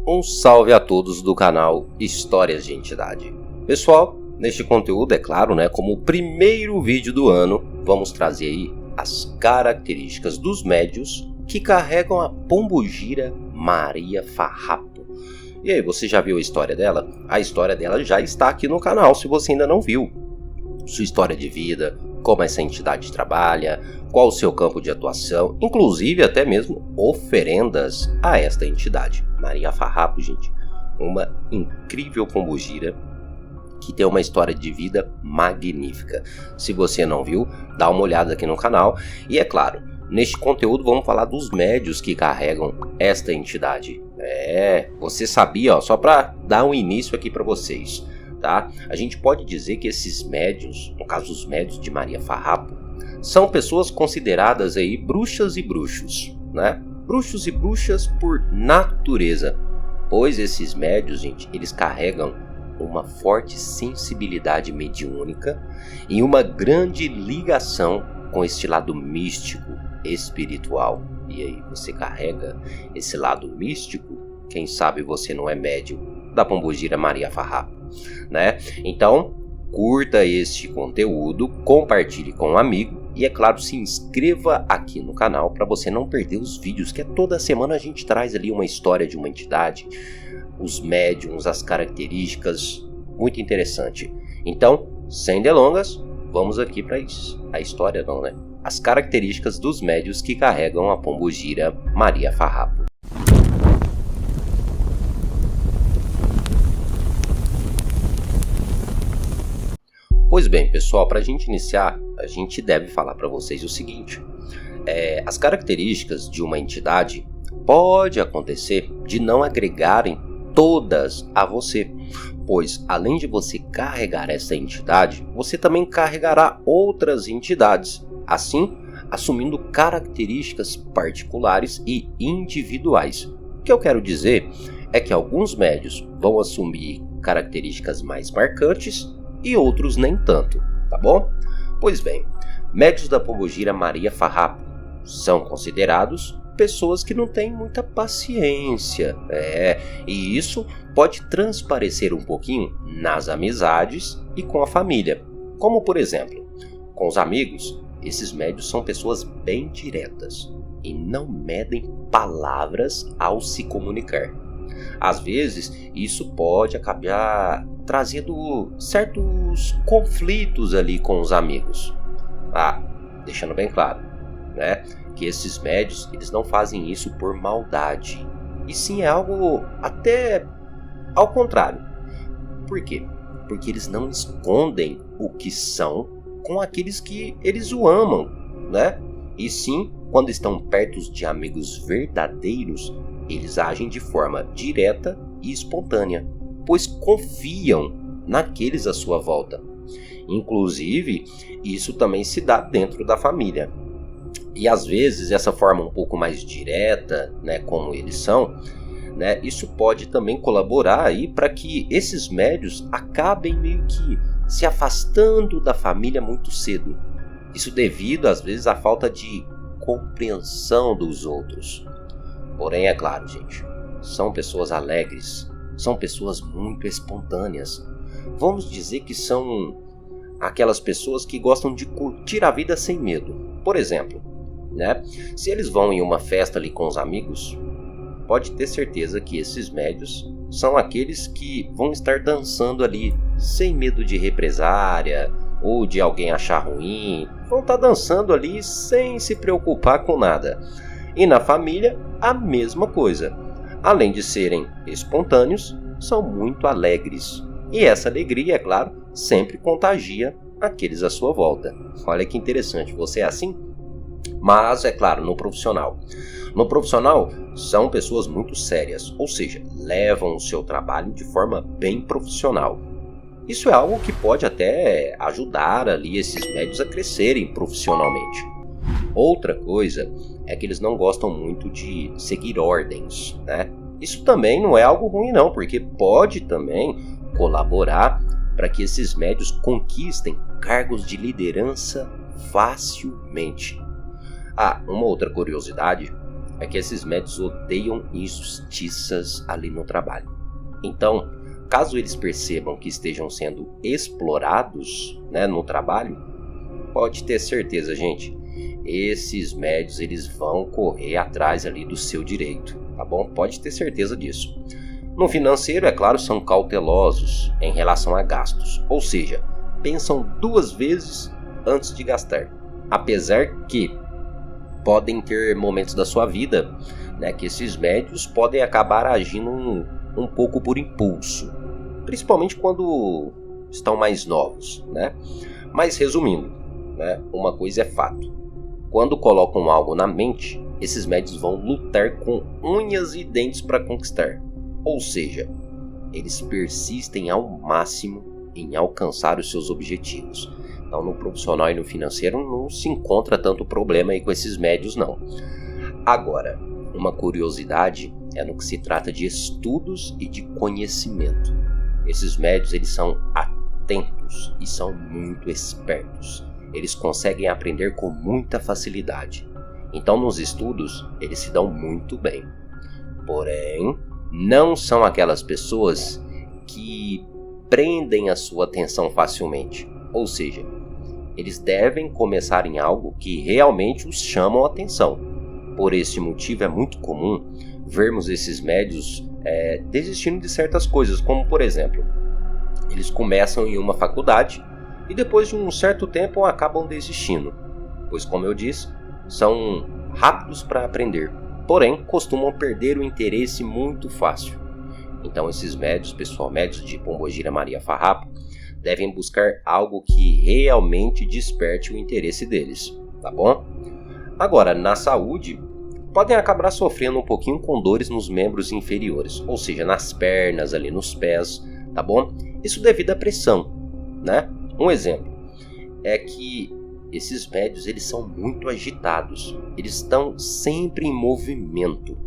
Um salve a todos do canal Histórias de Entidade. Pessoal, neste conteúdo, é claro, como o primeiro vídeo do ano, vamos trazer aí as características dos médios que carregam a pombogira Maria Farrapo. E aí, você já viu a história dela? A história dela já está aqui no canal, se você ainda não viu. Sua história de vida, como essa entidade trabalha, qual o seu campo de atuação, inclusive até mesmo oferendas a esta entidade. Maria Farrapo, gente, uma incrível pombogira que tem uma história de vida magnífica. Se você não viu, dá uma olhada aqui no canal. E é claro, neste conteúdo vamos falar dos médios que carregam esta entidade. Você sabia, só para dar um início aqui para vocês, tá? A gente pode dizer que esses médios, no caso os médios de Maria Farrapo, são pessoas consideradas aí bruxas e bruxos, Bruxos e bruxas por natureza, pois esses médios, gente, eles carregam uma forte sensibilidade mediúnica e uma grande ligação com este lado místico, espiritual. E aí, você carrega esse lado místico? Quem sabe você não é médium da pombogira Maria Farrapo, Então, curta este conteúdo, compartilhe com um amigo e, é claro, se inscreva aqui no canal para você não perder os vídeos, que toda semana a gente traz ali uma história de uma entidade, os médiums, as características, muito interessante. Então, sem delongas, vamos aqui para a história, as características dos médios que carregam a pombogira Maria Farrapo. Pois bem, pessoal, para a gente iniciar, a gente deve falar para vocês o seguinte. As características de uma entidade pode acontecer de não agregarem todas a você, pois além de você carregar essa entidade, você também carregará outras entidades, assim assumindo características particulares e individuais. O que eu quero dizer é que alguns médios vão assumir características mais marcantes e outros nem tanto, tá bom? Pois bem, médios da pombogira Maria Farrapo são considerados pessoas que não têm muita paciência, e isso pode transparecer um pouquinho nas amizades e com a família. Como, por exemplo, com os amigos, esses médios são pessoas bem diretas e não medem palavras ao se comunicar. Às vezes, isso pode acabar trazendo certos conflitos ali com os amigos. Deixando bem claro, que esses médios, eles não fazem isso por maldade, e sim é algo até ao contrário. Por quê? Porque eles não escondem o que são com aqueles que eles o amam, E sim, quando estão perto de amigos verdadeiros, eles agem de forma direta e espontânea, pois confiam naqueles à sua volta. Inclusive, isso também se dá dentro da família. E às vezes, essa forma um pouco mais direta, como eles são, isso pode também colaborar aí para que esses médios acabem meio que se afastando da família muito cedo. Isso devido, às vezes, à falta de compreensão dos outros. Porém, é claro, gente, são pessoas alegres, são pessoas muito espontâneas. Vamos dizer que são aquelas pessoas que gostam de curtir a vida sem medo. Por exemplo, se eles vão em uma festa ali com os amigos, pode ter certeza que esses médios são aqueles que vão estar dançando ali sem medo de represária ou de alguém achar ruim. Vão estar dançando ali sem se preocupar com nada. E na família, a mesma coisa. Além de serem espontâneos, são muito alegres. E essa alegria, é claro, sempre contagia aqueles à sua volta. Olha que interessante, você é assim? Mas, é claro, no profissional. No profissional, são pessoas muito sérias, ou seja, levam o seu trabalho de forma bem profissional. Isso é algo que pode até ajudar ali esses médios a crescerem profissionalmente. Outra coisa é que eles não gostam muito de seguir ordens, Isso também não é algo ruim não, porque pode também colaborar para que esses médios conquistem cargos de liderança facilmente. Uma outra curiosidade é que esses médios odeiam injustiças ali no trabalho. Então, caso eles percebam que estejam sendo explorados, né, no trabalho, pode ter certeza, gente, esses médios eles vão correr atrás ali do seu direito, tá bom? Pode ter certeza disso. No financeiro, é claro, são cautelosos em relação a gastos, ou seja, pensam 2 vezes antes de gastar. Apesar que podem ter momentos da sua vida, né, que esses médios podem acabar agindo um pouco por impulso, principalmente quando estão mais novos, né? Mas resumindo, né, uma coisa é fato: quando colocam algo na mente, esses médios vão lutar com unhas e dentes para conquistar. Ou seja, eles persistem ao máximo em alcançar os seus objetivos. Então, no profissional e no financeiro não se encontra tanto problema aí com esses médios, não. Agora, uma curiosidade é no que se trata de estudos e de conhecimento. Esses médios eles são atentos e são muito espertos. Eles conseguem aprender com muita facilidade. Então, nos estudos, eles se dão muito bem. Porém, não são aquelas pessoas que prendem a sua atenção facilmente. Ou seja, eles devem começar em algo que realmente os chamam a atenção. Por esse motivo, é muito comum vermos esses médios desistindo de certas coisas, como por exemplo, eles começam em uma faculdade e depois de um certo tempo acabam desistindo, pois, como eu disse, são rápidos para aprender, porém costumam perder o interesse muito fácil. Então esses médios, pessoal, médios de Pombogira Maria Farrapo, devem buscar algo que realmente desperte o interesse deles, tá bom? Agora, na saúde, podem acabar sofrendo um pouquinho com dores nos membros inferiores, ou seja, nas pernas, ali nos pés, tá bom? Isso devido à pressão, né? Um exemplo é que esses médios eles são muito agitados, eles estão sempre em movimento.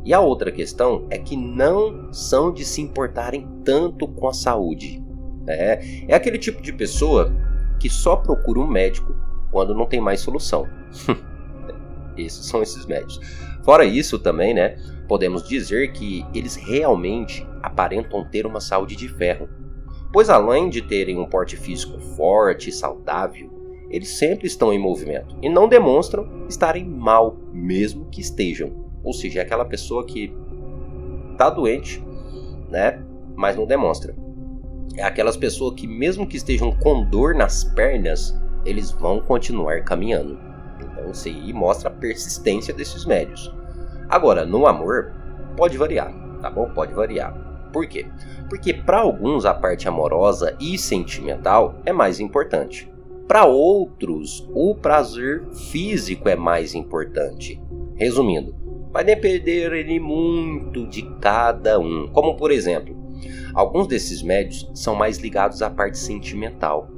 E a outra questão é que não são de se importarem tanto com a saúde. É aquele tipo de pessoa que só procura um médico quando não tem mais solução. Esses são esses médios. Fora isso também, né, podemos dizer que eles realmente aparentam ter uma saúde de ferro. Pois além de terem um porte físico forte e saudável, eles sempre estão em movimento e não demonstram estarem mal, mesmo que estejam. Ou seja, é aquela pessoa que está doente, né, mas não demonstra. É aquelas pessoas que mesmo que estejam com dor nas pernas, eles vão continuar caminhando. Então isso aí mostra a persistência desses médios. Agora, no amor, pode variar, tá bom? Pode variar. Por quê? Porque para alguns a parte amorosa e sentimental é mais importante. Para outros, o prazer físico é mais importante. Resumindo, vai depender muito de cada um. Como por exemplo, alguns desses médios são mais ligados à parte sentimental.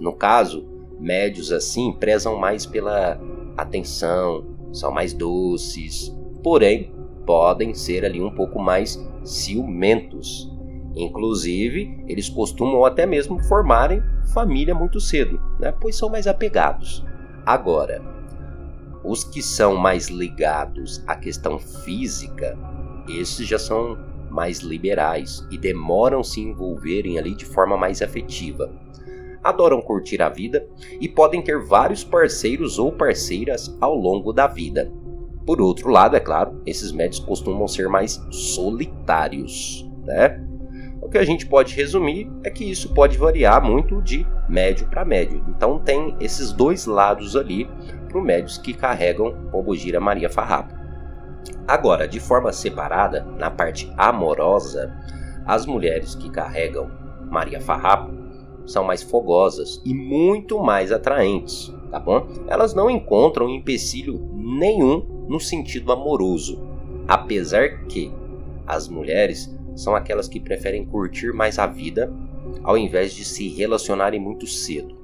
No caso, médios assim prezam mais pela atenção, são mais doces, porém podem ser ali um pouco mais ciumentos. Inclusive, eles costumam até mesmo formarem família muito cedo, né? Pois são mais apegados. Agora, os que são mais ligados à questão física, esses já são mais liberais e demoram se envolverem ali de forma mais afetiva. Adoram curtir a vida e podem ter vários parceiros ou parceiras ao longo da vida. Por outro lado, é claro, esses médios costumam ser mais solitários, né? O que a gente pode resumir é que isso pode variar muito de médio para médio. Então tem esses dois lados ali para os médios que carregam Pombogira Maria Farrapo. Agora, de forma separada, na parte amorosa, as mulheres que carregam Maria Farrapo são mais fogosas e muito mais atraentes, tá bom? Elas não encontram empecilho nenhum no sentido amoroso, apesar que as mulheres são aquelas que preferem curtir mais a vida ao invés de se relacionarem muito cedo.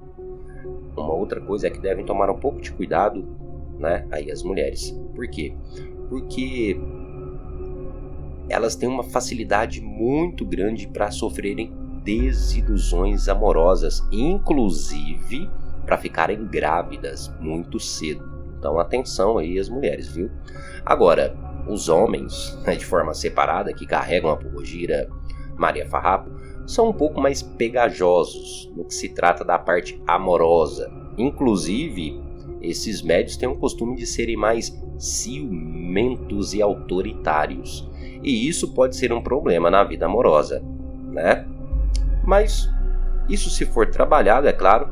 Uma outra coisa é que devem tomar um pouco de cuidado, né, aí as mulheres. Por quê? Porque elas têm uma facilidade muito grande para sofrerem desilusões amorosas, inclusive para ficarem grávidas muito cedo. Então atenção aí às mulheres, viu? Agora, os homens, de forma separada, que carregam a pombogira Maria Farrapo, são um pouco mais pegajosos no que se trata da parte amorosa. Inclusive, esses médios têm o costume de serem mais ciumentos e autoritários. E isso pode ser um problema na vida amorosa, né? Mas isso, se for trabalhado, é claro,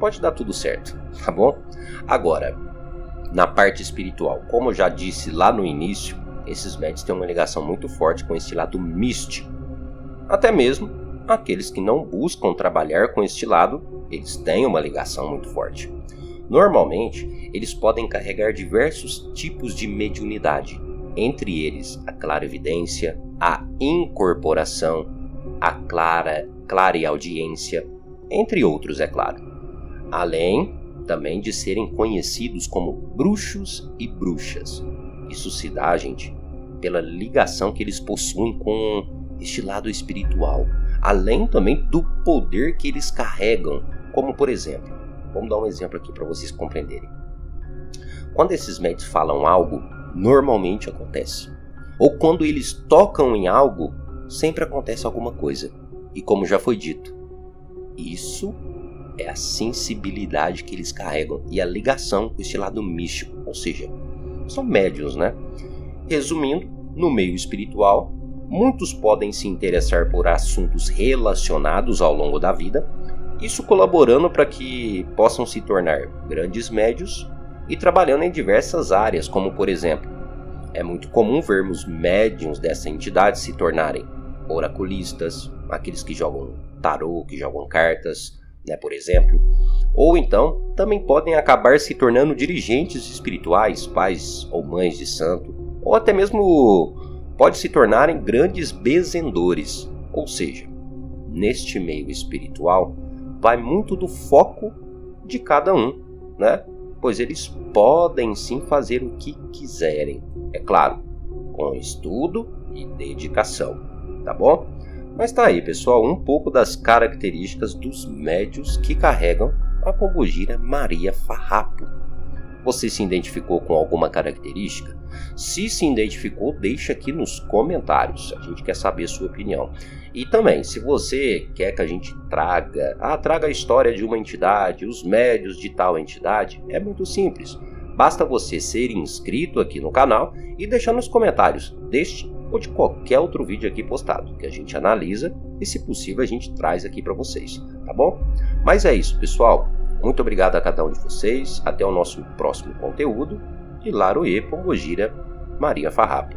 pode dar tudo certo, tá bom? Agora, na parte espiritual, como eu já disse lá no início, esses médios têm uma ligação muito forte com esse lado místico. Até mesmo aqueles que não buscam trabalhar com este lado, eles têm uma ligação muito forte. Normalmente, eles podem carregar diversos tipos de mediunidade, entre eles a clarividência, a incorporação, a clareaudiência, entre outros, é claro. Além também de serem conhecidos como bruxos e bruxas. Isso se dá, gente, pela ligação que eles possuem com este lado espiritual, além também do poder que eles carregam, como por exemplo, vamos dar um exemplo aqui para vocês compreenderem. Quando esses médios falam algo, normalmente acontece. Ou quando eles tocam em algo, sempre acontece alguma coisa. E como já foi dito, isso é a sensibilidade que eles carregam e a ligação com esse lado místico, ou seja, são médiuns, né? Resumindo, no meio espiritual, muitos podem se interessar por assuntos relacionados ao longo da vida, isso colaborando para que possam se tornar grandes médiuns e trabalhando em diversas áreas, como por exemplo, é muito comum vermos médiuns dessa entidade se tornarem oraculistas, aqueles que jogam tarô, que jogam cartas, né, por exemplo, ou então também podem acabar se tornando dirigentes espirituais, pais ou mães de santo, ou até mesmo pode se tornarem grandes benzedores, ou seja, neste meio espiritual vai muito do foco de cada um, né? Pois eles podem sim fazer o que quiserem, é claro, com estudo e dedicação, tá bom? Mas tá aí, pessoal, um pouco das características dos médios que carregam a pombogira Maria Farrapo. Você se identificou com alguma característica? Se se identificou, deixa aqui nos comentários, a gente quer saber a sua opinião. E também, se você quer que a gente traga a história de uma entidade, os médios de tal entidade, é muito simples. Basta você ser inscrito aqui no canal e deixar nos comentários deste ou de qualquer outro vídeo aqui postado, que a gente analisa e, se possível, a gente traz aqui para vocês, tá bom? Mas é isso, pessoal. Muito obrigado a cada um de vocês. Até o nosso próximo conteúdo. E Laroê Pombogira Maria Farrapo.